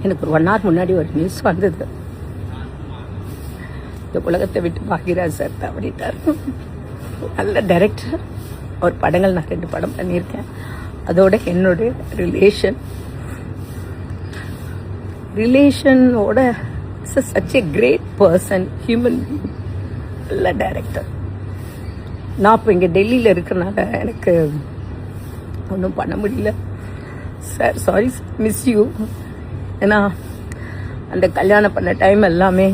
எனக்கு ஒரு 1 hour முன்னாடி ஒரு நியூஸ் வந்தது, இந்த உலகத்தை விட்டு பாக்யராஜ் சார் தவறிட்டார். நல்ல டைரக்டர். ஒரு படங்கள் நான் 2 படம் பண்ணியிருக்கேன். அதோட என்னோட ரிலேஷனோட such a great person, human, நல்ல டைரக்டர். நான் இப்போ இங்கே டெல்லியில் இருக்கிறனால எனக்கு ஒன்றும் பண்ண முடியல சார். Sorry, miss you. ஏன்னா அந்த கல்யாணம் பண்ண டைம் எல்லாமே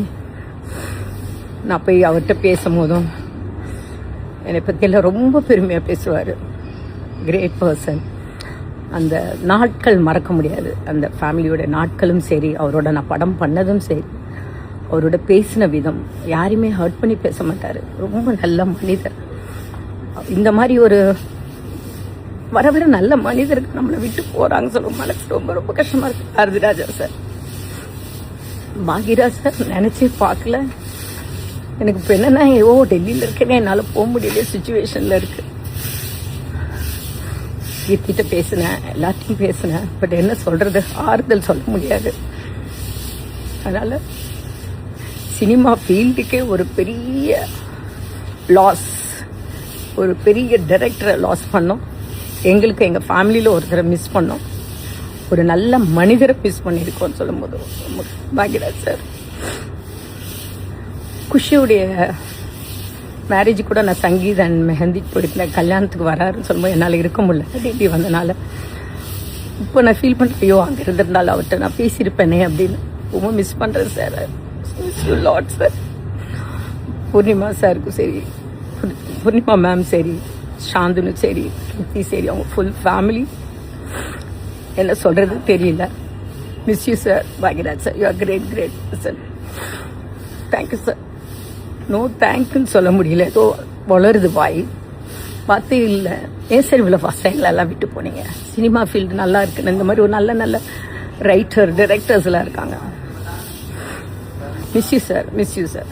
நான் போய் அவர்கிட்ட பேசும்போதும் என்னை பற்றியெல்லாம் ரொம்ப பெருமையாக பேசுவார். Great person. அந்த நாட்கள் மறக்க முடியாது. அந்த ஃபேமிலியோட நாட்களும் சரி, அவரோட நான் படம் பண்ணதும் சரி, அவரோட பேசின விதம், யாரையுமே ஹர்ட் பண்ணி பேச மாட்டார். ரொம்ப நல்ல மனிதர். இந்த மாதிரி ஒரு வர வர நல்ல மனிதருக்கு நம்மளை விட்டு போகிறாங்க சொல்லுவோம், மனசு ரொம்ப ரொம்ப கஷ்டமாக இருக்கு. பாரதிராஜா சார், பாக்யராஜ் சார் நினச்சே பார்க்கல. எனக்கு இப்போ என்னென்னா, டெல்லியில் இருக்கேனே, என்னால் போக முடியல சுச்சுவேஷனில் இருக்கு. கீர்த்திட்ட பேசினேன், எல்லாத்தையும் பேசினேன். பட் என்ன சொல்கிறது, ஆறுதல் சொல்ல முடியாது. அதனால் சினிமா ஃபீல்டுக்கே ஒரு பெரிய லாஸ், ஒரு பெரிய டைரக்டரை லாஸ் பண்ணோம். எங்களுக்கு எங்கள் ஃபேமிலியில் ஒருத்தரை மிஸ் பண்ணோம். ஒரு நல்ல மனிதரை மிஸ் பண்ணியிருக்கோம்னு சொல்லும்போது பாக்யராஜ் சார். குஷியுடைய மேரேஜ் கூட நான் சங்கீத் அண்ட் மெஹந்திக்கு போயிருந்தேன். கல்யாணத்துக்கு வராருன்னு சொல்லும்போது என்னால் இருக்க முடியல, டெல்லி வந்தனால. இப்போ நான் ஃபீல் பண்ணுறேன், ஐயோ அங்கே இருந்திருந்தாலும் அவர்கிட்ட நான் பேசியிருப்பேனே அப்படின்னு ரொம்ப மிஸ் பண்ணுறேன் sir. Miss you lot sir. Purnima சாருக்கும் சரி, பூர்ணிமா மேம் சரி, சாந்துனு சரி, கீர்த்தி சரி, அவங்க ஃபுல் ஃபேமிலி, என்ன சொல்கிறது தெரியல. Miss you sir. Bhagyaraj sir, you are great great person. Thank you sir. No தேங்க்யூன்னு சொல்ல முடியல, ஏதோ வளருது வாய், பார்த்தே இல்லை. ஏன் சார் இவ்வளோ ஃபஸ்ட் டைம்லாம் விட்டு போனீங்க? சினிமா ஃபீல்டு நல்லா இருக்குன்னு இந்த மாதிரி ஒரு நல்ல நல்ல ரைட்டர் டைரக்டர்ஸ்லாம் இருக்காங்க. Miss you sir, miss you sir.